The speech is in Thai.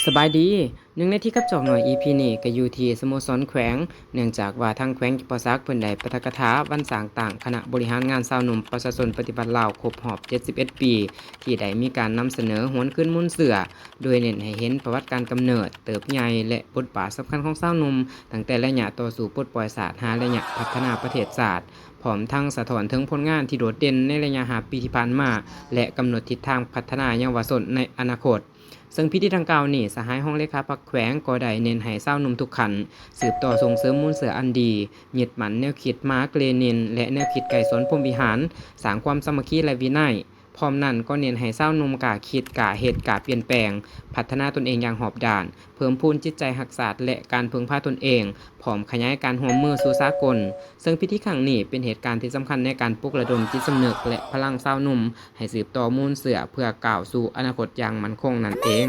สบายดีหนึ่งในที่กับจอกหน่อย EP นี้ก็อยู่ที่สโมสรแขวงเนื่องจากว่าทางแขวงปซักเพิ่นได้ปาฐกถาวันสร้างต่างคณะบริหารงานชาวหนุ่มประชาชนปฏิบัติลาวครบรอบ71ปีที่ได้มีการนำเสนอหวนคืนมูลเสือโดยเน้นให้เห็นประวัติการกำเนิดเติบใหญ่และบทบาทสำคัญของชาวหนุ่มตั้งแต่ระยะต่อสู่ปลดปล่อยศาสตร์หาระยะพัฒนาประเทศศาสตร์พร้อมทั้งสะท้อนถึงผลงานที่โดดเด่นในระยะ5ปีที่ผ่านมาและกำหนดทิศทางพัฒนาเยาวชนในอนาคต ซึ่งพิธีดังกล่าวนี้สหายห้องเลขาพักแขวงก็ได้เน้นให้ชาวหนุ่มทุกขันสืบต่อส่งเสริมมูลเสืออันดียึดมั่นแนวคิดมาร์กเลนินและแนวคิดไก่สนพรหมวิหารสร้างความสามัคคีและวินัยพร้อมนั้นก็เน้นให้ชาวหนุ่มกล้าคิดกล้าเฮ็ดกล้าเปลี่ยนแปลงพัฒนาตนเองอย่างหอบด้านเพิ่มพูนจิตใจรักษาและการพึ่งพาตนเองพร้อมขยายการร่วมมือสู่สากลซึ่งพิธีครั้งนี้เป็นเหตุการณ์ที่สำคัญในการปลุกระดมจิตสำนึกและพลังชาวหนุ่มให้สืบต่อมูลเสือเพื่อก้าวสู่อนาคตอย่างมั่นคงนั่นเอง